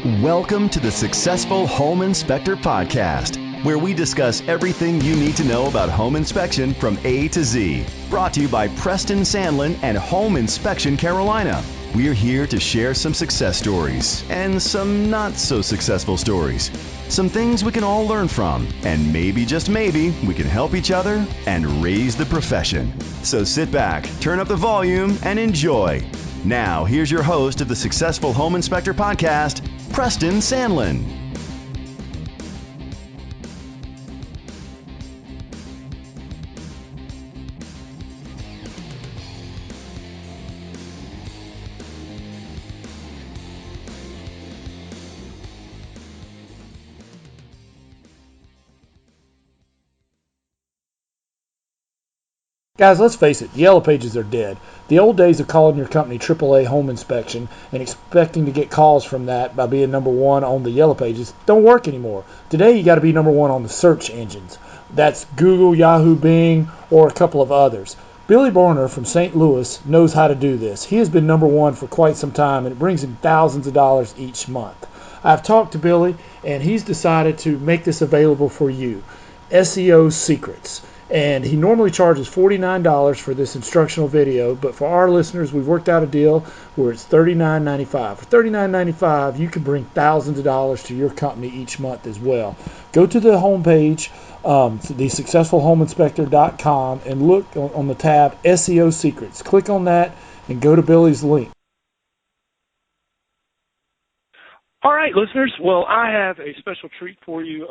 Welcome to the Successful Home Inspector Podcast, where we discuss everything you need to know about home inspection from A to Z. Brought to you by Preston Sandlin and Home Inspection Carolina. We're here to share some success stories and some not so successful stories. Some things we can all learn from, and maybe, just maybe, we can help each other and raise the profession. So sit back, turn up the volume, and enjoy. Now, here's your host of the Successful Home Inspector Podcast, Preston Sandlin. Guys, let's face it, the Yellow Pages are dead. The old days of calling your company AAA Home Inspection and expecting to get calls from that by being number one on the Yellow Pages don't work anymore. Today, you got to be number one on the search engines. That's Google, Yahoo, Bing, or a couple of others. Billy Borner from St. Louis knows how to do this. He has been number one for quite some time, and it brings him thousands of dollars each month. I've talked to Billy, and he's decided to make this available for you. SEO Secrets. And he normally charges $49 for this instructional video, but for our listeners, we've worked out a deal where it's $39.95. For $39.95, you can bring thousands of dollars to your company each month as well. Go to the homepage, thesuccessfulhomeinspector.com, and look on the tab SEO Secrets. Click on that and go to Billy's link. All right, listeners. Well, I have a special treat for you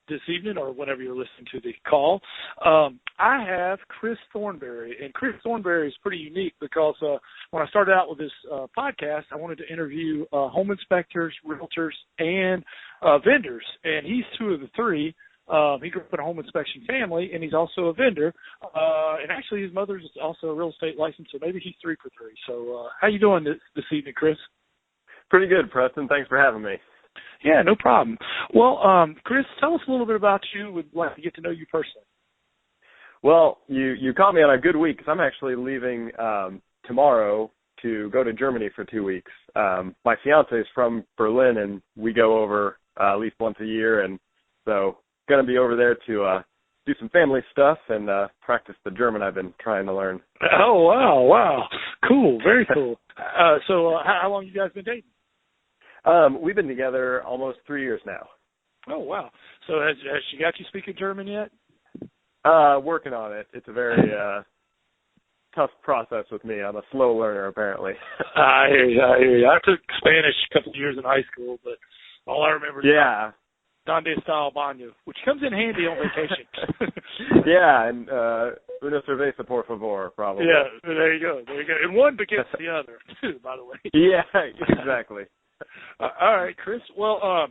this evening, or whenever you're listening to the call. I have Chris Thornberry, and Chris Thornberry is pretty unique because when I started out with this podcast, I wanted to interview home inspectors, realtors, and vendors, and he's two of the three. He grew up in a home inspection family, and he's also a vendor, and actually his mother's also a real estate license, so maybe he's 3 for 3. So how you doing this evening, Chris? Pretty good, Preston. Thanks for having me. Yeah, no problem. Well, Chris, tell us a little bit about you. We'd like to get to know you personally. Well, you caught me on a good week because I'm actually leaving tomorrow to go to Germany for 2 weeks. My fiance is from Berlin, and we go over at least once a year, and so going to be over there to do some family stuff and practice the German I've been trying to learn. Oh, wow. Cool, very cool. So how long you guys been dating? We've been together almost 3 years now. Oh, wow. So has she got you speaking German yet? Working on it. It's a very tough process with me. I'm a slow learner, apparently. I hear you. I took Spanish a couple of years in high school, but all I remember is Donde está el baño, which comes in handy on vacation. Yeah, and una cerveza, por favor, probably. Yeah, there you go. And one begets the other, too, by the way. Yeah, exactly. All right, Chris. Well,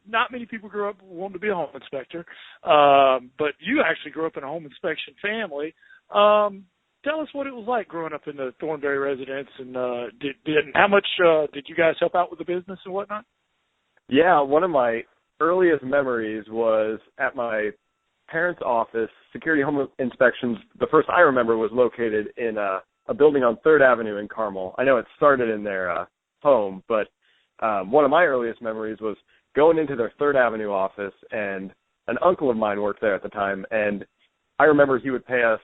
not many people grew up wanting to be a home inspector, but you actually grew up in a home inspection family. Tell us what it was like growing up in the Thornberry residence, and how much did you guys help out with the business and whatnot? Yeah, one of my earliest memories was at my parents' office. Security home inspections, the first I remember was located in a building on 3rd Avenue in Carmel. I know it started in their home, but one of my earliest memories was going into their 3rd Avenue office, and an uncle of mine worked there at the time, and I remember he would pay us,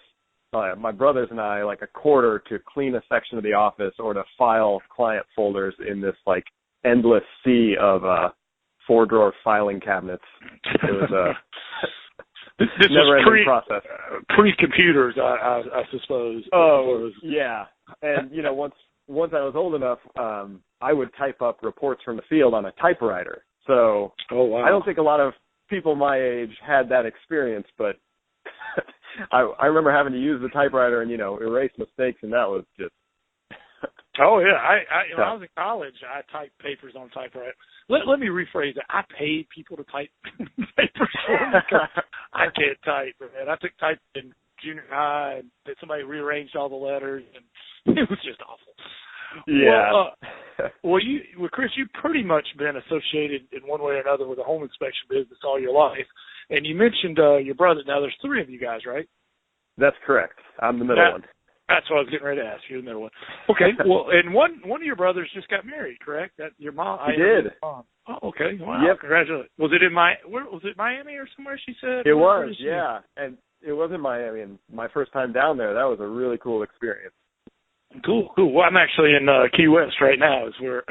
my brothers and I, like $0.25 to clean a section of the office or to file client folders in this like endless sea of 4-drawer filing cabinets. It was this never-ending process. Pre-computers, I suppose. Oh, yeah. And once I was old enough, I would type up reports from the field on a typewriter. So I don't think a lot of people my age had that experience, but I remember having to use the typewriter and, erase mistakes, and that was just... Oh, yeah. When I was in college, I typed papers on typewriter. Let me rephrase it. I paid people to type papers for me because I can't type, man. I took type in junior high, and somebody rearranged all the letters, and it was just awful. Yeah. Well, Chris, you've pretty much been associated in one way or another with the home inspection business all your life, and you mentioned your brother. Now, there's 3 of you guys, right? That's correct. I'm the middle one. That's what I was getting ready to ask you. Another one. Okay. Well, and one of your brothers just got married, correct? That your mom. He did. Oh, okay. Wow. Yep. Congratulations. Was it where was it Miami or somewhere? She said it was. Yeah, and it was in Miami. And my first time down there, that was a really cool experience. Cool. Well, I'm actually in Key West right now. Is where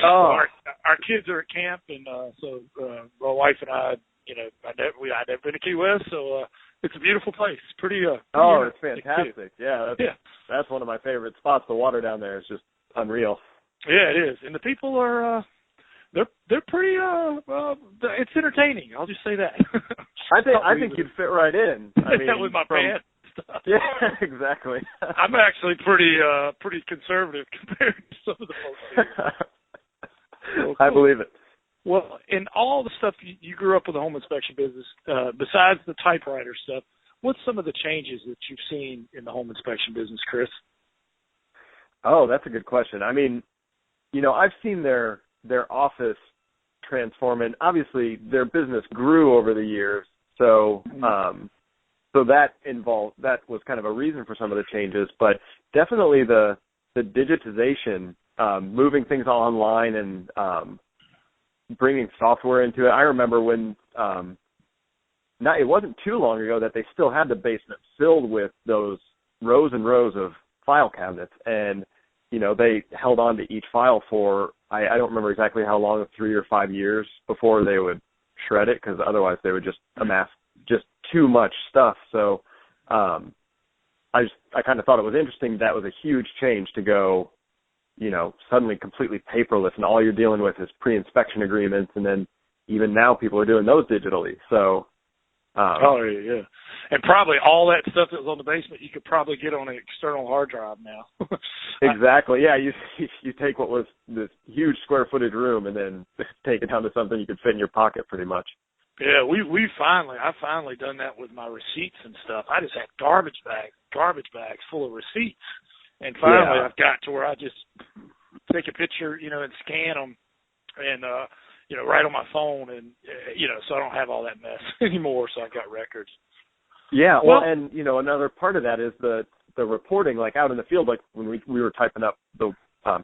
our kids are at camp, and so my wife and I, I've never been to Key West, so it's a beautiful place. Pretty. It's fantastic. That's one of my favorite spots. The water down there is just unreal. Yeah, it is, and the people are. They're pretty. It's entertaining. I'll just say that. I think you'd fit right in. I mean, with my pants. Yeah, exactly. I'm actually pretty conservative compared to some of the folks here. Cool. I believe it. Well, in all the stuff you grew up with the home inspection business, besides the typewriter stuff, what's some of the changes that you've seen in the home inspection business, Chris? Oh, that's a good question. I mean, I've seen their office transform, and obviously their business grew over the years. So, so that was kind of a reason for some of the changes, but definitely the digitization, moving things online and bringing software into it. I remember when it wasn't too long ago that they still had the basement filled with those rows and rows of file cabinets, and they held on to each file for I don't remember exactly how long, 3 or 5 years before they would shred it, because otherwise they would just amass just too much stuff. So I kind of thought it was interesting. That was a huge change to go, suddenly completely paperless, and all you're dealing with is pre-inspection agreements, and then even now people are doing those digitally. So yeah. And probably all that stuff that was on the basement you could probably get on an external hard drive now. Exactly. Yeah, you take what was this huge square footage room and then take it down to something you could fit in your pocket pretty much. Yeah, I finally done that with my receipts and stuff. I just had garbage bags full of receipts. And finally I've got to where I just take a picture, and scan them and, right on my phone, and, so I don't have all that mess anymore. So I've got records. Yeah. Well, and, another part of that is the reporting, like out in the field, like when we were typing up the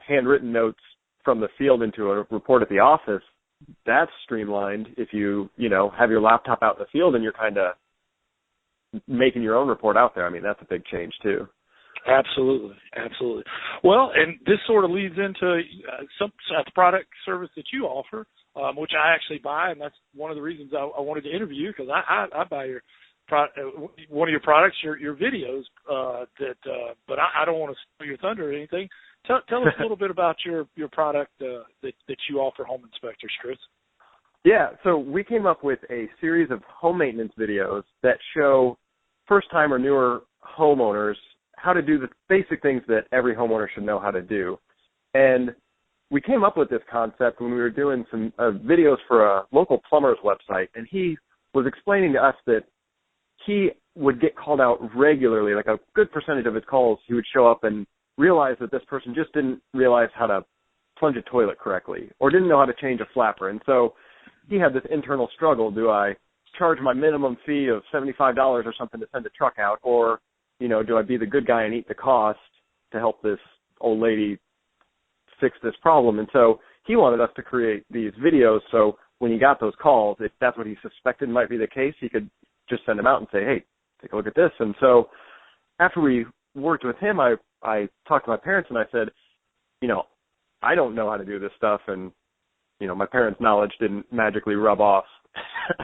handwritten notes from the field into a report at the office. That's streamlined if you have your laptop out in the field and you're kind of making your own report out there. I mean, that's a big change too. Absolutely. Well, and this sort of leads into some product service that you offer, which I actually buy, and that's one of the reasons I wanted to interview you, because I buy your one of your products, your videos. But I don't want to steal your thunder or anything. Tell us a little bit about your product that you offer home inspectors, Chris. Yeah, so we came up with a series of home maintenance videos that show first-time or newer homeowners how to do the basic things that every homeowner should know how to do. And we came up with this concept when we were doing some videos for a local plumber's website, and he was explaining to us that he would get called out regularly, like a good percentage of his calls, he would show up and realize that this person just didn't realize how to plunge a toilet correctly or didn't know how to change a flapper. And so he had this internal struggle. Do I charge my minimum fee of $75 or something to send a truck out, or, do I be the good guy and eat the cost to help this old lady fix this problem? And so he wanted us to create these videos so when he got those calls, if that's what he suspected might be the case, he could just send them out and say, hey, take a look at this. And so after we worked with him, I talked to my parents and I said, I don't know how to do this stuff, and, my parents' knowledge didn't magically rub off.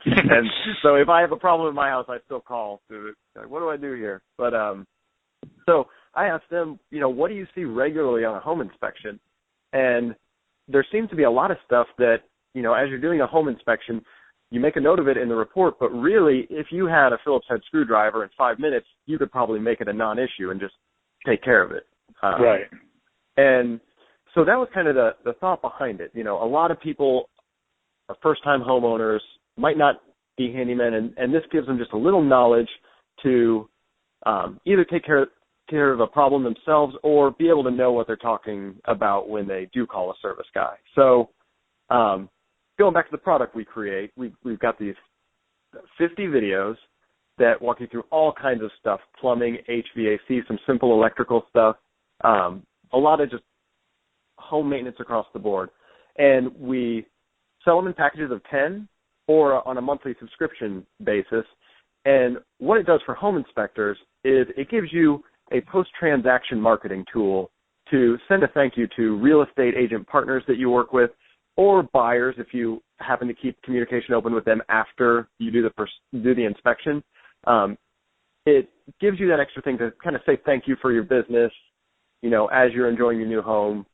And so if I have a problem in my house, I still call to, what do I do here? But so I asked them, what do you see regularly on a home inspection? And there seems to be a lot of stuff that, as you're doing a home inspection, you make a note of it in the report, but really, if you had a Phillips head screwdriver in 5 minutes, you could probably make it a non-issue and just take care of it. Right. And so that was kind of the thought behind it. A lot of people, first-time homeowners, might not be handymen, and this gives them just a little knowledge to either take care of a problem themselves or be able to know what they're talking about when they do call a service guy. So going back to the product we create, we've got these 50 videos that walk you through all kinds of stuff, plumbing, HVAC, some simple electrical stuff, a lot of just home maintenance across the board. And we sell them in packages of 10 or on a monthly subscription basis. And what it does for home inspectors is it gives you a post-transaction marketing tool to send a thank you to real estate agent partners that you work with, or buyers if you happen to keep communication open with them after you do the inspection. It gives you that extra thing to kind of say thank you for your business, you know, as you're enjoying your new home.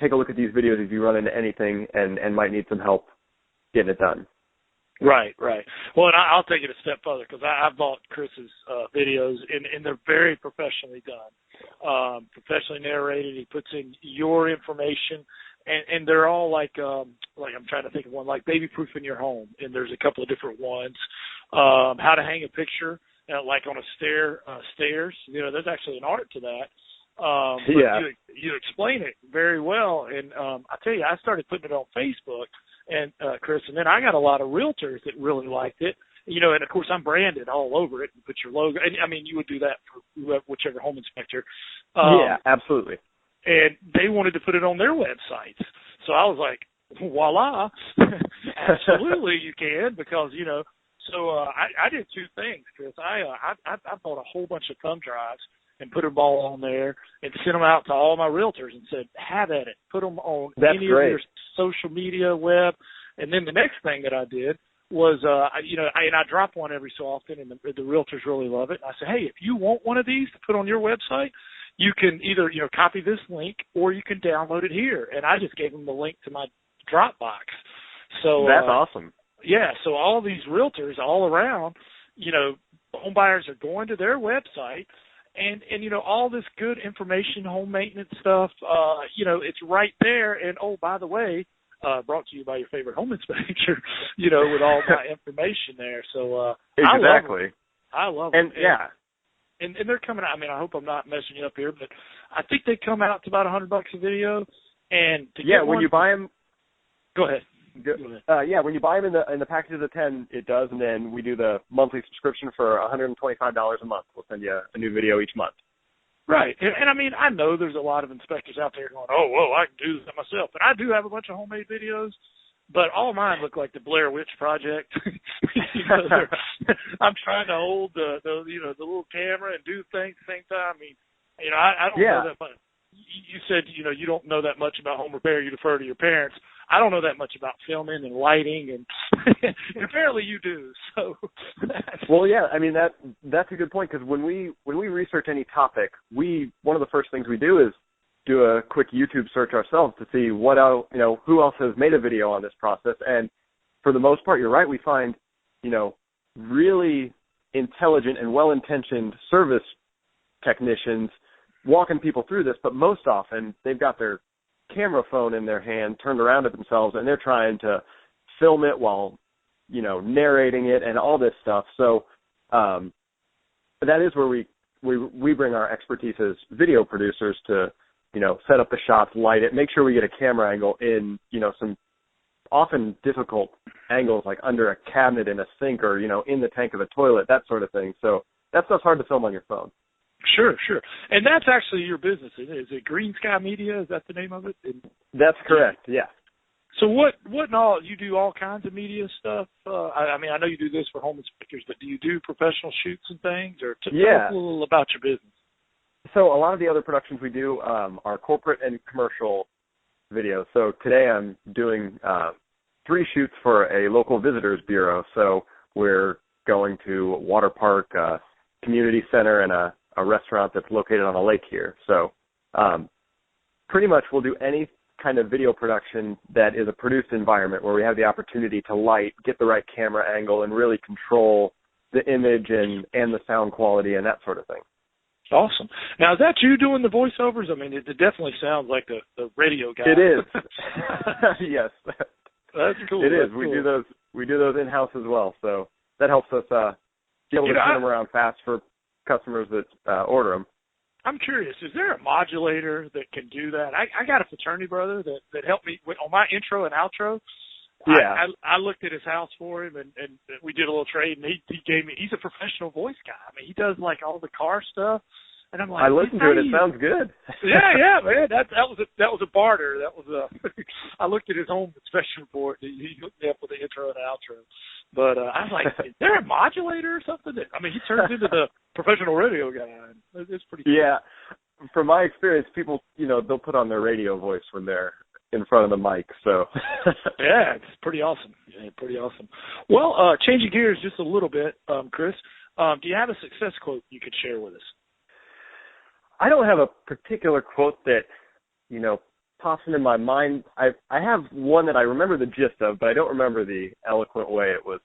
Take a look at these videos if you run into anything and might need some help getting it done. Right. Well, and I'll take it a step further because I bought Chris's videos, and they're very professionally done, professionally narrated. He puts in your information, and they're all like I'm trying to think of one, like baby-proofing your home, and there's a couple of different ones. How to hang a picture, like on a stairs. You know, there's actually an art to that. You explain it very well, and I tell you, I started putting it on Facebook, and Chris, and then I got a lot of realtors that really liked it. You know, and of course I'm branded all over it and put your logo. And, I mean, you would do that for whichever home inspector. Yeah, absolutely. And they wanted to put it on their websites, so I was like, voila, absolutely you can, because you know. So I did two things, Chris. I bought a whole bunch of thumb drives and put them all on there and sent them out to all my realtors and said, have at it. Put them on any of your social media, web. And then the next thing that I did was, I drop one every so often, and the realtors really love it. I said, hey, if you want one of these to put on your website, you can either, copy this link or you can download it here. And I just gave them the link to my Dropbox. So that's awesome. Yeah, so all these realtors all around, home buyers are going to their website, and all this good information, home maintenance stuff, it's right there. And, oh, by the way, brought to you by your favorite home inspector, with all my information there. So exactly. I love it. And, yeah. And they're coming out. I mean, I hope I'm not messing you up here, but I think they come out to about $100 a video. And when you buy them, go ahead. When you buy them in the packages of 10, it does, and then we do the monthly subscription for $125 a month. We'll send you a new video each month. Right, and I mean, I know there's a lot of inspectors out there going, oh, whoa, I can do this myself, and I do have a bunch of homemade videos, but all mine look like the Blair Witch Project. I'm trying to hold the little camera and do things at the same time. I mean, I don't know that much. You said, you don't know that much about home repair. You defer to your parents. I don't know that much about filming and lighting, and apparently you do. So, well, yeah, I mean that's a good point, because when we research any topic, one of the first things we do is do a quick YouTube search ourselves to see what else, who else has made a video on this process. And for the most part, you're right. We find, really intelligent and well-intentioned service technicians walking people through this, but most often they've got their camera phone in their hand turned around at themselves, and they're trying to film it while narrating it and all this stuff. So that is where we bring our expertise as video producers to set up the shots, light it, make sure we get a camera angle in some often difficult angles, like under a cabinet in a sink or in the tank of a toilet, that sort of thing. So that stuff's hard to film on your phone. Sure. And that's actually your business, isn't it? Is it Green Sky Media? Is that the name of it? That's correct, yeah. So what in all, you do all kinds of media stuff? I know you do this for home inspectors, but do you do professional shoots and things? Or tell us a little about your business. So a lot of the other productions we do are corporate and commercial videos. So today I'm doing 3 shoots for a local visitors bureau. So we're going to a water park, community center, and a restaurant that's located on a lake here. So pretty much we'll do any kind of video production that is a produced environment where we have the opportunity to light, get the right camera angle, and really control the image and the sound quality and that sort of thing. Awesome. Now, is that you doing the voiceovers? I mean, it definitely sounds like the radio guy. It is. Yes. That's cool. It is. Cool. We do those in-house as well. So that helps us be able to turn them around fast for customers that order them. I'm curious, is there a modulator that can do that? I got a fraternity brother that helped me on my intro and outro. I looked at his house for him, and we did a little trade, and he gave me. He's a professional voice guy. I mean, he does like all the car stuff, and I'm like, I listened to it. It sounds good. yeah, man. That was a barter. That was a. I looked at his home inspection report. He hooked me up with the intro and outro. But I was like, is there a modulator or something? I mean, he turns into the professional radio guy. It's pretty cool. Yeah. From my experience, people, they'll put on their radio voice when they're in front of the mic. So yeah, it's pretty awesome. Yeah, pretty awesome. Well, changing gears just a little bit, Chris, do you have a success quote you could share with us? I don't have a particular quote that, pops into my mind. I have one that I remember the gist of, but I don't remember the eloquent way it was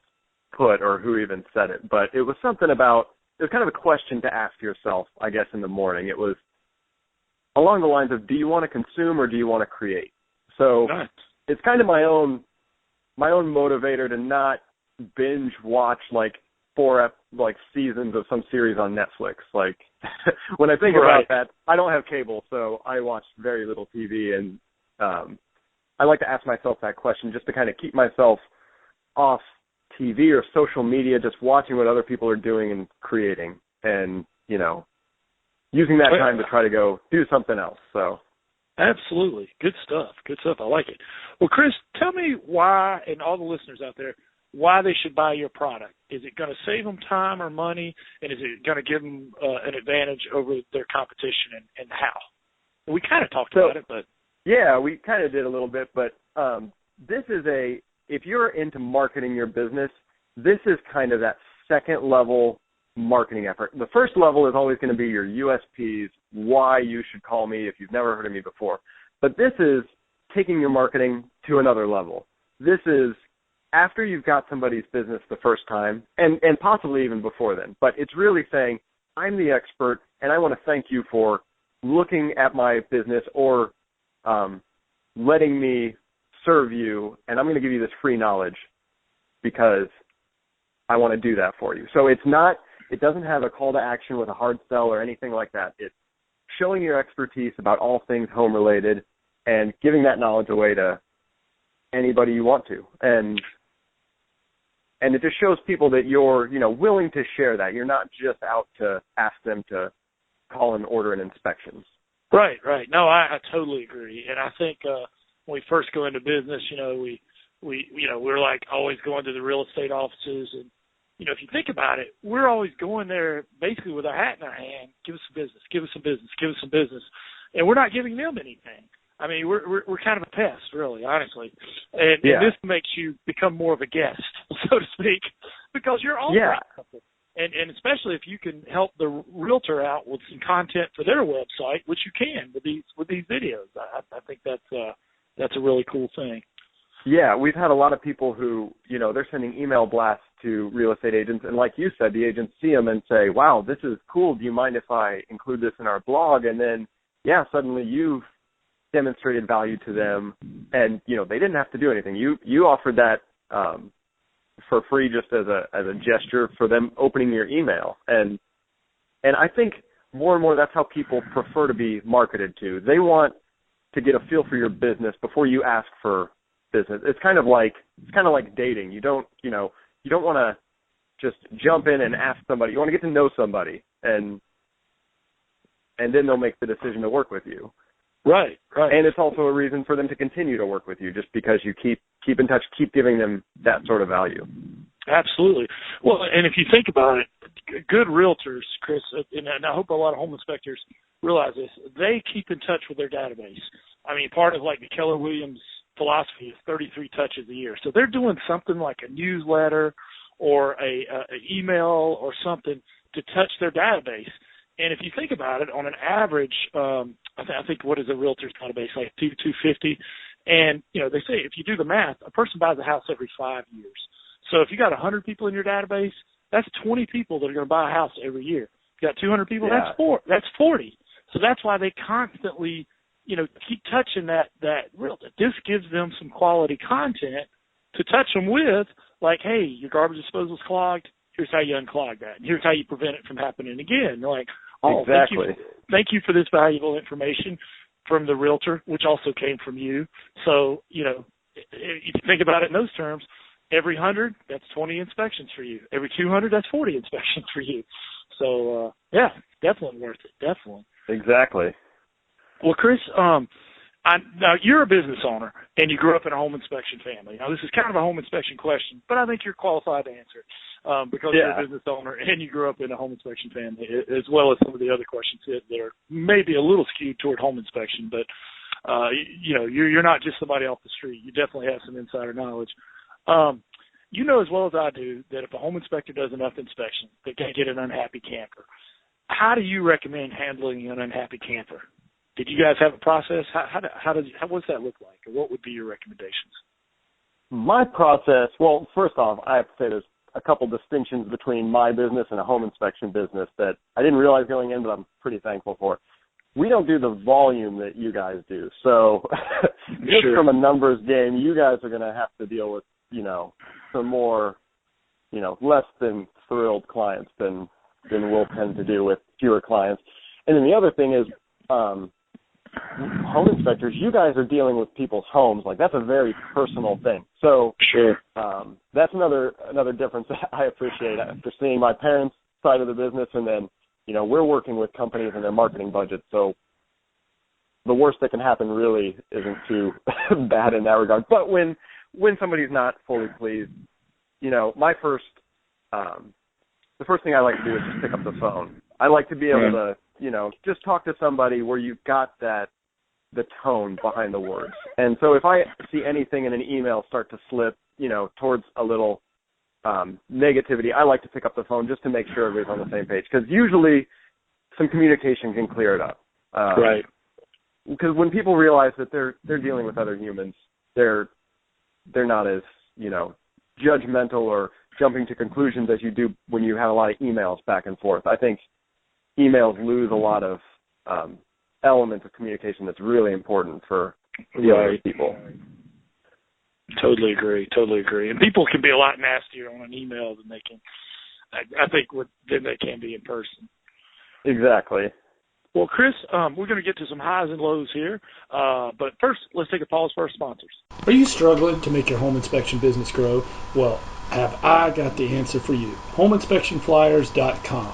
put or who even said it. But it was something about, it was kind of a question to ask yourself, I guess, in the morning. It was along the lines of, do you want to consume or do you want to create? So nice. It's kind of my own motivator to not binge watch like 4 seasons of some series on Netflix. Like when I think about that, I don't have cable, so I watch very little TV, and I like to ask myself that question just to kind of keep myself off TV or social media, just watching what other people are doing and creating, and using that time to try to go do something else. So absolutely. Good stuff. I like it. Well, Chris, tell me why, and all the listeners out there, why they should buy your product. Is it going to save them time or money, and is it going to give them an advantage over their competition, and how? We kind of talked about it, but... Yeah, we kind of did a little bit, but this is if you're into marketing your business, this is kind of that second level marketing effort. The first level is always going to be your USPs, why you should call me if you've never heard of me before. But this is taking your marketing to another level. This is after you've got somebody's business the first time, and possibly even before then. But it's really saying, I'm the expert, and I want to thank you for looking at my business or letting me serve you, and I'm going to give you this free knowledge because I want to do that for you. So it doesn't have a call to action with a hard sell or anything like that. It's showing your expertise about all things home related and giving that knowledge away to anybody you want to. And it just shows people that you're, willing to share that. You're not just out to ask them to call and order an inspection. Right. No, I totally agree. And I think when we first go into business, we're like always going to the real estate offices. And, if you think about it, we're always going there basically with our hat in our hand, give us some business. And we're not giving them anything. I mean, we're kind of a pest, really, honestly. And this makes you become more of a guest, so to speak, because you're all something. And especially if you can help the realtor out with some content for their website, which you can with these videos. I think that's a really cool thing. Yeah, we've had a lot of people who, they're sending email blasts to real estate agents, and like you said, the agents see them and say, wow, this is cool. Do you mind if I include this in our blog? And then, suddenly you've demonstrated value to them, and they didn't have to do anything. You offered that for free just as a gesture for them opening your email, and I think more and more that's how people prefer to be marketed to. They want to get a feel for your business before you ask for business. It's kind of like dating. You don't want to just jump in and ask somebody. You want to get to know somebody, and then they'll make the decision to work with you. Right. And it's also a reason for them to continue to work with you, just because you keep in touch, keep giving them that sort of value. Absolutely. Well, and if you think about it, good realtors, Chris, and I hope a lot of home inspectors realize this, they keep in touch with their database. I mean, part of like the Keller Williams philosophy is 33 touches a year. So they're doing something like a newsletter or a email or something to touch their database. And if you think about it, on an average, I think what is a realtor's database, like 250? And, they say if you do the math, a person buys a house every 5 years. So if you got 100 people in your database, that's 20 people that are going to buy a house every year. If you got 200 people, that's 40. So that's why they constantly, keep touching that realtor. This gives them some quality content to touch them with, like, hey, your garbage disposal's clogged. Here's how you unclog that. And here's how you prevent it from happening again. They're like, exactly. Thank you for this valuable information from the realtor, which also came from you. So, if you think about it in those terms, every 100, that's 20 inspections for you. Every 200, that's 40 inspections for you. So, yeah, definitely worth it, definitely. Exactly. Well, Chris, now you're a business owner, and you grew up in a home inspection family. Now, this is kind of a home inspection question, but I think you're qualified to answer it because you're a business owner and you grew up in a home inspection family, as well as some of the other questions that are maybe a little skewed toward home inspection. But, you're not just somebody off the street. You definitely have some insider knowledge. You know as well as I do that if a home inspector does enough inspections, they can't get an unhappy camper. How do you recommend handling an unhappy camper? Did you guys have a process? How does that look like? Or what would be your recommendations? My process, well, first off, I have to say there's a couple distinctions between my business and a home inspection business that I didn't realize going in, but I'm pretty thankful for. We don't do the volume that you guys do. So just from a numbers game, you guys are going to have to deal with, some more, less than thrilled clients than we'll tend to do with fewer clients. And then the other thing is, home inspectors, you guys are dealing with people's homes. Like, that's a very personal thing. So that's another difference that I appreciate after seeing my parents' side of the business. And then, we're working with companies and their marketing budgets. So the worst that can happen really isn't too bad in that regard. But when somebody's not fully pleased, my the first thing I like to do is just pick up the phone. I like to be able to, just talk to somebody where you've got the tone behind the words. And so if I see anything in an email start to slip, towards a little negativity, I like to pick up the phone just to make sure everybody's on the same page. Because usually some communication can clear it up. Right. Because when people realize that they're dealing with other humans, they're not as, judgmental or jumping to conclusions as you do when you have a lot of emails back and forth. I think emails lose a lot of elements of communication that's really important for other people. Totally agree. And people can be a lot nastier on an email than they can, I think, than they can be in person. Exactly. Well, Chris, we're going to get to some highs and lows here, but first, let's take a pause for our sponsors. Are you struggling to make your home inspection business grow? Well, have I got the answer for you. HomeInspectionFlyers.com.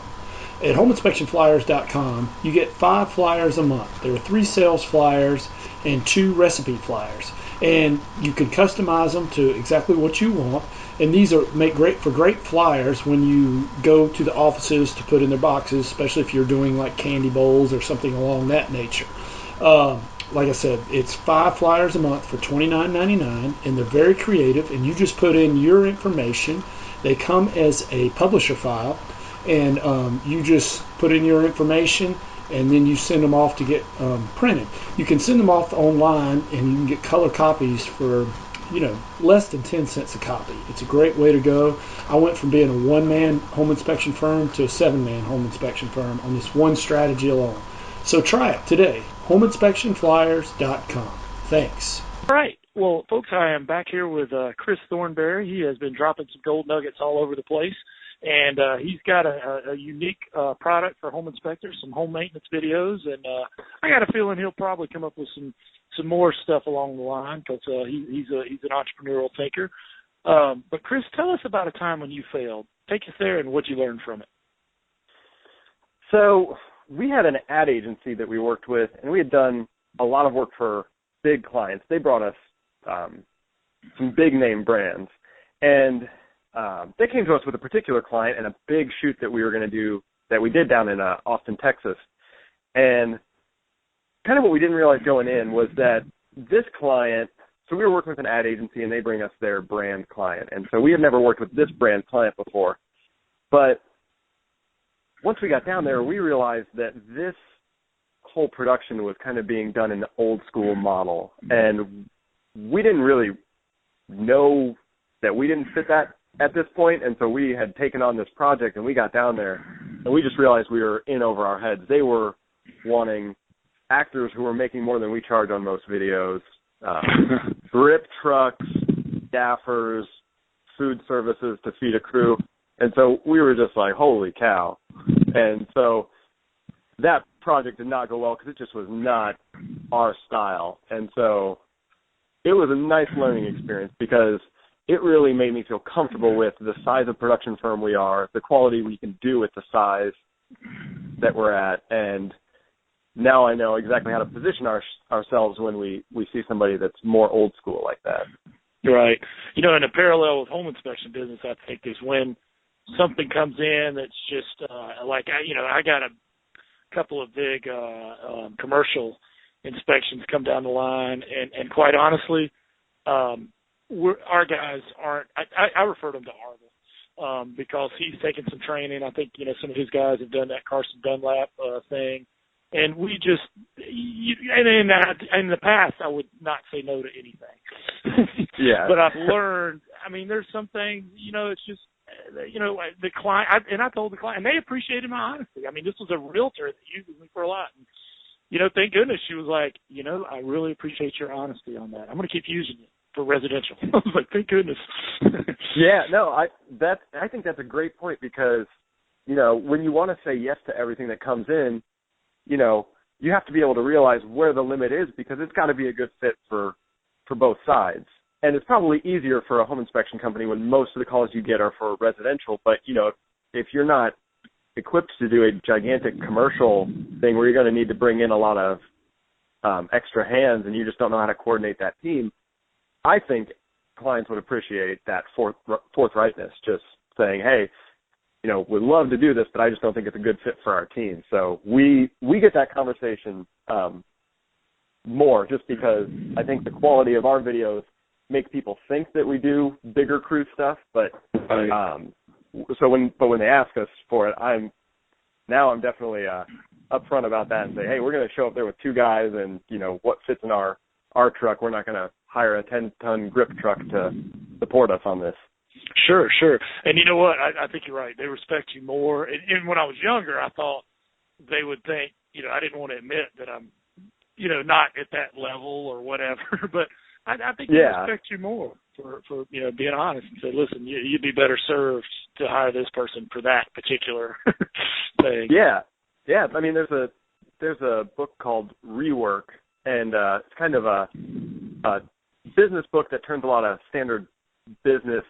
At HomeInspectionFlyers.com, you get 5 flyers a month. There are 3 sales flyers and 2 recipe flyers. And you can customize them to exactly what you want. And these make great flyers when you go to the offices to put in their boxes, especially if you're doing like candy bowls or something along that nature. Like I said, it's 5 flyers a month for $29.99, and they're very creative. And you just put in your information. They come as a publisher file, and you just put in your information, and then you send them off to get printed. You can send them off online, and you can get color copies for less than 10 cents a copy. It's a great way to go. I went from being a 1-man home inspection firm to a 7-man home inspection firm on this one strategy alone. So try it today. HomeInspectionFlyers.com. Thanks. All right. Well, folks, I am back here with Chris Thornberry. He has been dropping some gold nuggets all over the place. And he's got a unique product for home inspectors, some home maintenance videos, and I got a feeling he'll probably come up with some more stuff along the line because he's an entrepreneurial thinker. But Chris, tell us about a time when you failed. Take us there and what you learned from it. So we had an ad agency that we worked with, and we had done a lot of work for big clients. They brought us some big name brands, and they came to us with a particular client and a big shoot that we were going to do that we did down in Austin, Texas. And kind of what we didn't realize going in was that this client, so we were working with an ad agency and they bring us their brand client. And so we had never worked with this brand client before. But once we got down there, we realized that this whole production was kind of being done in the old school model. And we didn't really know that we didn't fit that at this point, and so we had taken on this project, and we got down there, and we just realized we were in over our heads. They were wanting actors who were making more than we charge on most videos, grip trucks, gaffers, food services to feed a crew, and so we were just like, holy cow. And so that project did not go well because it just was not our style, and so it was a nice learning experience because it really made me feel comfortable with the size of production firm we are, the quality we can do with the size that we're at, and now I know exactly how to position ourselves when we see somebody that's more old school like that. Right. In a parallel with home inspection business, I think is when something comes in that's just I got a couple of big commercial inspections come down the line, and quite honestly, our guys aren't. I refer them to Arnold because he's taken some training. I think some of his guys have done that Carson Dunlap thing. And we just, in the past, I would not say no to anything. Yeah. But I've learned, there's some things, it's just, the client, I told the client, and they appreciated my honesty. This was a realtor that uses me for a lot. And, thank goodness she was like, I really appreciate your honesty on that. I'm going to keep using it for residential. I was like, thank goodness. Yeah, no, I think that's a great point because, when you want to say yes to everything that comes in, you have to be able to realize where the limit is because it's got to be a good fit for both sides. And it's probably easier for a home inspection company when most of the calls you get are for residential. But, if you're not equipped to do a gigantic commercial thing where you're going to need to bring in a lot of extra hands and you just don't know how to coordinate that team, I think clients would appreciate that forthrightness, just saying, hey, we'd love to do this, but I just don't think it's a good fit for our team. So we get that conversation more just because I think the quality of our videos make people think that we do bigger crew stuff. But when they ask us for it, I'm definitely upfront about that and say, hey, we're going to show up there with two guys, and what fits in our truck. We're not going to hire a 10-ton grip truck to support us on this. Sure. And you know what? I think you're right. They respect you more. And when I was younger, I thought they would think, I didn't want to admit that I'm, not at that level or whatever. But I think they respect you more for being honest and say, listen, you'd be better served to hire this person for that particular thing. Yeah. There's a book called Rework, and it's kind of a business book that turns a lot of standard business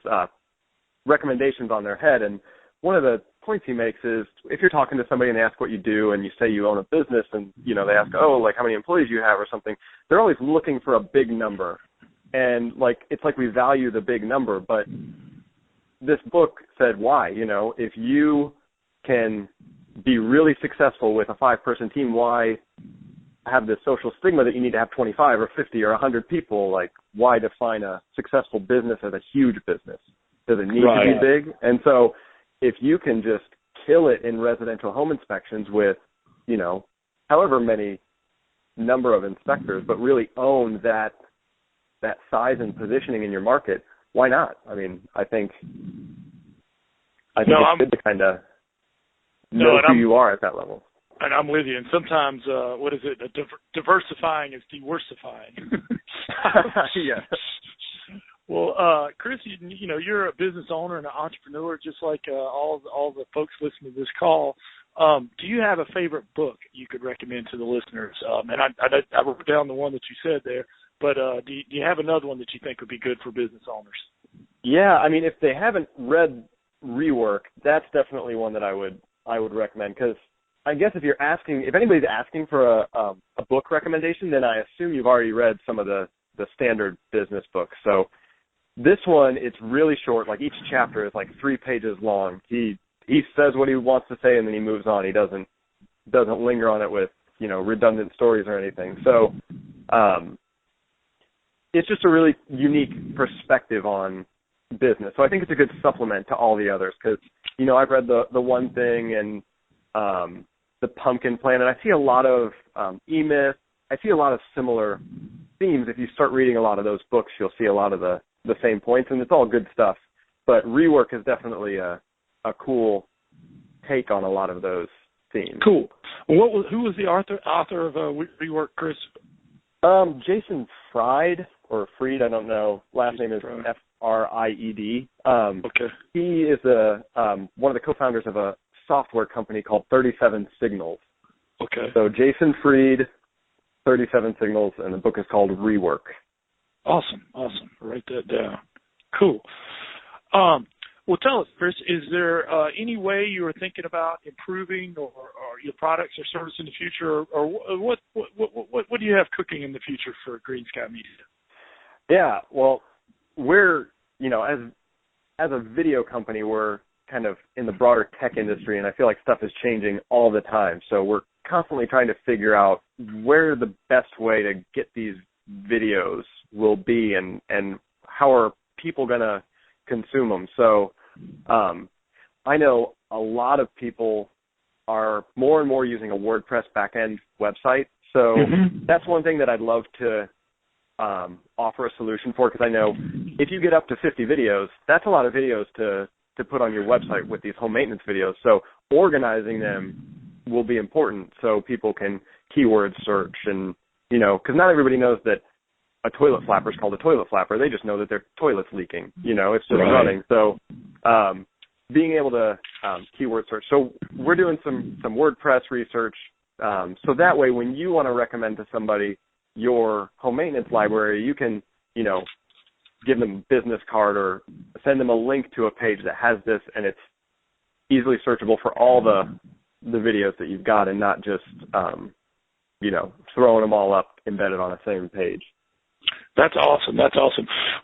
recommendations on their head. And one of the points he makes is if you're talking to somebody and they ask what you do and you say you own a business and, they ask, how many employees you have or something, they're always looking for a big number. And it's like we value the big number, but this book said why, if you can be really successful with a 5-person team, why have this social stigma that you need to have 25 or 50 or 100 people? Why define a successful business as a huge business? Does it need to be big? And so if you can just kill it in residential home inspections with, however many number of inspectors, but really own that size and positioning in your market, why not? I think it's good to kind of know who you are at that level. And I'm with you. And sometimes, diversifying is diversifying. Yeah. Well, Chris, you're a business owner and an entrepreneur, just like all the folks listening to this call. Do you have a favorite book you could recommend to the listeners? And I wrote down the one that you said there, but do you have another one that you think would be good for business owners? Yeah, if they haven't read Rework, that's definitely one that I would recommend, because I guess if anybody's asking for a book recommendation, then I assume you've already read some of the standard business books. So this one, it's really short. Each chapter is 3 pages long. He says what he wants to say and then he moves on. He doesn't linger on it with redundant stories or anything. So it's just a really unique perspective on business. So I think it's a good supplement to all the others, because I've read the One Thing and the Pumpkin Plan, and I see a lot of E-Myth. I see a lot of similar themes. If you start reading a lot of those books, you'll see a lot of the same points, and it's all good stuff. But Rework is definitely a cool take on a lot of those themes. Cool. Well, who was the author of Rework, Chris? Jason Fried, or Freed, I don't know. Last name is Fried. Okay. He is one of the co-founders of a software company called 37 Signals. Okay. So Jason Fried, 37 Signals, and the book is called Rework. Awesome. Write that down. Cool. Well, tell us, Chris, is there any way you are thinking about improving or your products or service in the future, or what do you have cooking in the future for Green Sky Media? Yeah, well, we're, as a video company, we're kind of in the broader tech industry, and I feel like stuff is changing all the time. So we're constantly trying to figure out where the best way to get these videos will be and how are people going to consume them. So I know a lot of people are more and more using a WordPress backend website. So that's one thing that I'd love to offer a solution for, because I know if you get up to 50 videos, that's a lot of videos to put on your website with these home maintenance videos. So organizing them will be important so people can keyword search and, because not everybody knows that a toilet flapper is called a toilet flapper. They just know that their toilet's leaking. It's just running. So being able to keyword search. So we're doing some WordPress research. So that way when you want to recommend to somebody your home maintenance library, you can, give them a business card or send them a link to a page that has this, and it's easily searchable for all the videos that you've got, and not just, throwing them all up embedded on the same page. That's awesome.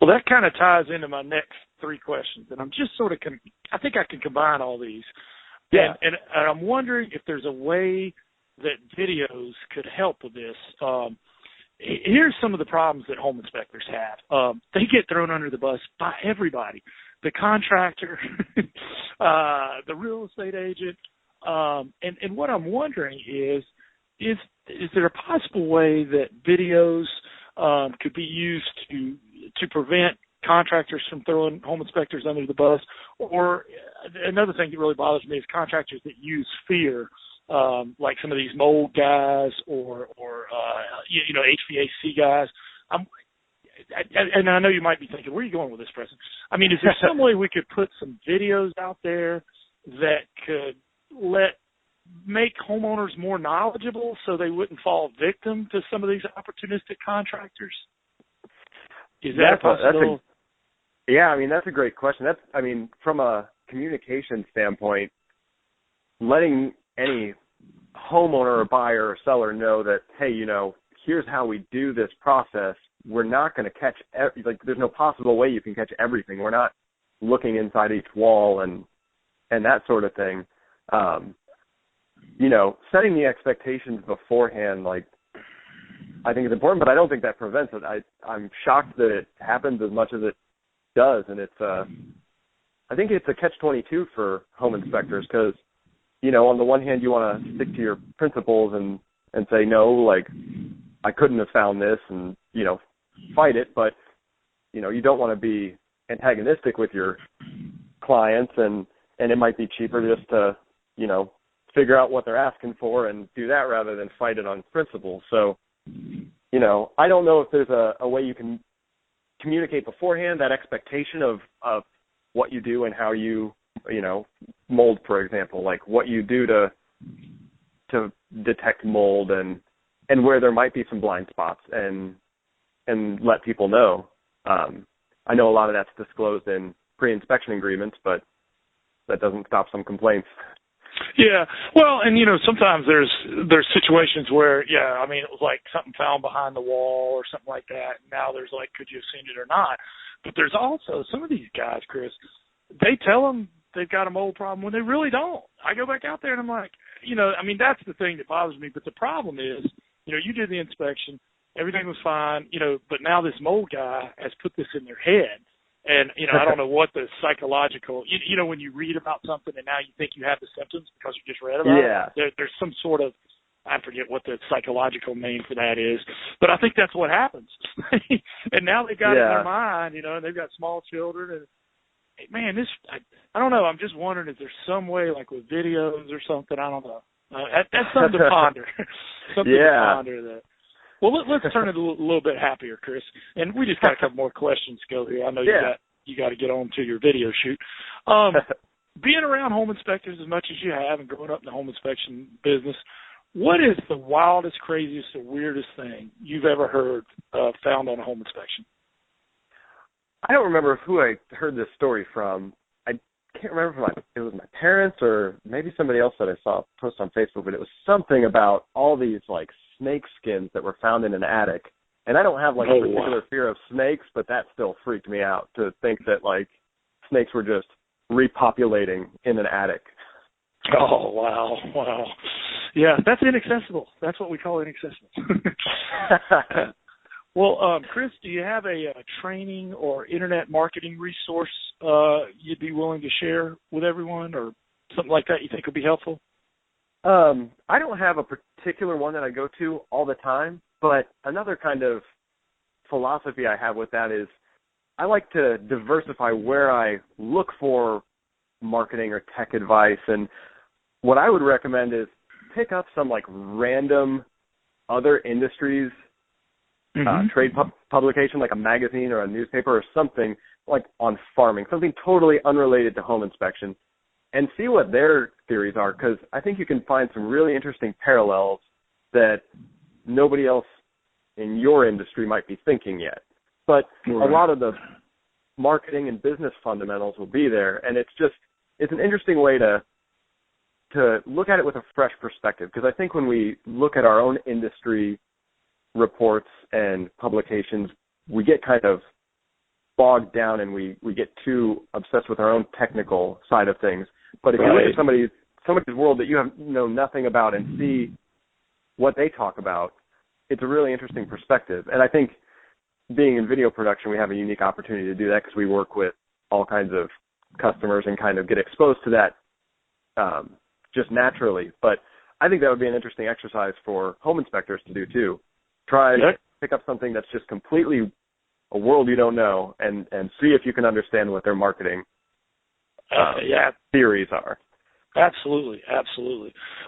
Well, that kind of ties into my next three questions, and I'm just I think I can combine all these. Yeah. And I'm wondering if there's a way that videos could help with this. Here's some of the problems that home inspectors have. They get thrown under the bus by everybody, the contractor, the real estate agent. And what I'm wondering is there a possible way that videos could be used to prevent contractors from throwing home inspectors under the bus? Or another thing that really bothers me is contractors that use fear, like some of these mold guys or HVAC guys. And I know you might be thinking, where are you going with this, Preston? I mean, is there some way we could put some videos out there that could make homeowners more knowledgeable so they wouldn't fall victim to some of these opportunistic contractors? Is that possible? That's a great question. From a communication standpoint, letting any homeowner or buyer or seller know that, hey, here's how we do this process. We're not going to catch, there's no possible way you can catch everything. We're not looking inside each wall and that sort of thing. Setting the expectations beforehand, I think is important, but I don't think that prevents it. I'm shocked that it happens as much as it does, and I think it's a catch-22 for home inspectors because, on the one hand, you want to stick to your principles and say, no, I couldn't have found this and, fight it, but, you don't want to be antagonistic with your clients, and it might be cheaper just to, figure out what they're asking for and do that rather than fight it on principle. So, I don't know if there's a way you can communicate beforehand that expectation of what you do and how you, mold, for example, what you do to detect mold and where there might be some blind spots and let people know. I know a lot of that's disclosed in pre-inspection agreements, but that doesn't stop some complaints. Yeah, well, and sometimes there's situations where, it was like something found behind the wall or something like that. And now there's could you have seen it or not? But there's also some of these guys, Chris, they tell them they've got a mold problem when they really don't. I go back out there and I'm like, that's the thing that bothers me. But the problem is, you did the inspection, everything was fine, but now this mold guy has put this in their head. And, I don't know what the psychological, when you read about something and now you think you have the symptoms because you just read about it, there's some sort of, I forget what the psychological name for that is, but I think that's what happens. And now they've got it in their mind, and they've got small children. And, man, I don't know. I'm just wondering if there's some way, with videos or something. I don't know. That's something to ponder. To ponder that. Well, let's turn it a little bit happier, Chris. And we just got a couple more questions to go here. I know you got to get on to your video shoot. Being around home inspectors as much as you have and growing up in the home inspection business, what is the wildest, craziest, or weirdest thing you've ever heard found on a home inspection? I don't remember who I heard this story from. I can't remember if it was my parents or maybe somebody else that I saw post on Facebook, but it was something about all these like snake skins that were found in an attic. And I don't have like a particular fear of snakes, but that still freaked me out to think that like snakes were just repopulating in an attic. Oh, wow. Yeah, that's inaccessible. That's what we call inaccessible. Well, Chris, do you have a training or internet marketing resource you'd be willing to share with everyone, or something like that you think would be helpful? I don't have a particular one that I go to all the time, but another kind of philosophy I have with that is I like to diversify where I look for marketing or tech advice. And what I would recommend is pick up some like random other industries trade publication, like a magazine or a newspaper or something like on farming, something totally unrelated to home inspection, and see what their theories are, because I think you can find some really interesting parallels that nobody else in your industry might be thinking yet. But a lot of the marketing and business fundamentals will be there, and it's an interesting way to look at it with a fresh perspective, because I think when we look at our own industry reports and publications, we get kind of bogged down and we get too obsessed with our own technical side of things. But if you look at somebody's world that you know nothing about and see what they talk about, it's a really interesting perspective. And I think being in video production, we have a unique opportunity to do that because we work with all kinds of customers and kind of get exposed to that just naturally. But I think that would be an interesting exercise for home inspectors to do too. Try to pick up something that's just completely a world you don't know and see if you can understand what their marketing theories are. Absolutely.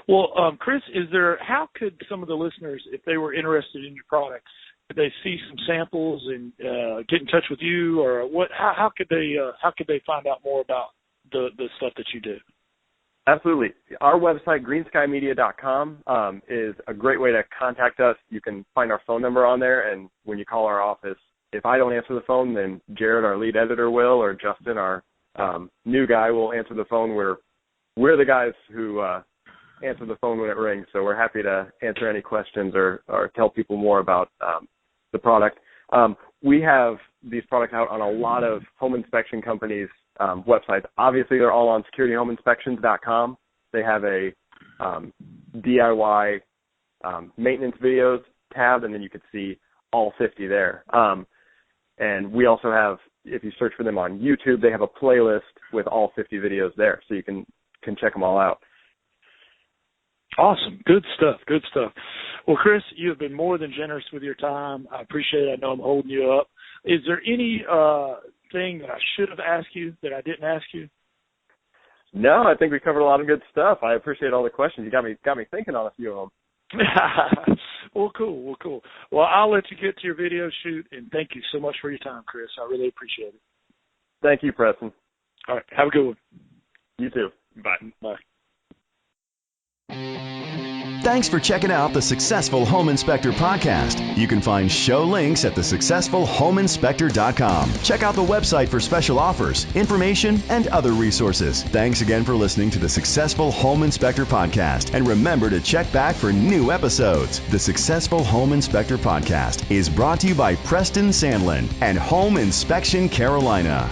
Well, Chris, how could some of the listeners, if they were interested in your product, could they see some samples and get in touch with you, or what? How could they find out more about the stuff that you do? Absolutely. Our website, greenskymedia.com, is a great way to contact us. You can find our phone number on there, and when you call our office, if I don't answer the phone, then Jared, our lead editor, will, or Justin, our new guy, will answer the phone. We're the guys who answer the phone when it rings, so we're happy to answer any questions or tell people more about the product. We have these products out on a lot of home inspection companies' websites. Obviously, they're all on securityhomeinspections.com. They have a DIY maintenance videos tab, and then you could see all 50 there. And we also have, if you search for them on YouTube, they have a playlist with all 50 videos there, so you can check them all out. Awesome. Good stuff. Well, Chris, you have been more than generous with your time. I appreciate it. I know I'm holding you up. Is there any thing that I should have asked you that I didn't ask you? No, I think we covered a lot of good stuff. I appreciate all the questions. You got me thinking on a few of them. Well, cool. Well, I'll let you get to your video shoot, and thank you so much for your time, Chris. I really appreciate it. Thank you, Preston. All right. Have a good one. You too. Bye. Thanks for checking out the Successful Home Inspector podcast. You can find show links at thesuccessfulhomeinspector.com. Check out the website for special offers, information, and other resources. Thanks again for listening to the Successful Home Inspector podcast. And remember to check back for new episodes. The Successful Home Inspector podcast is brought to you by Preston Sandlin and Home Inspection Carolina.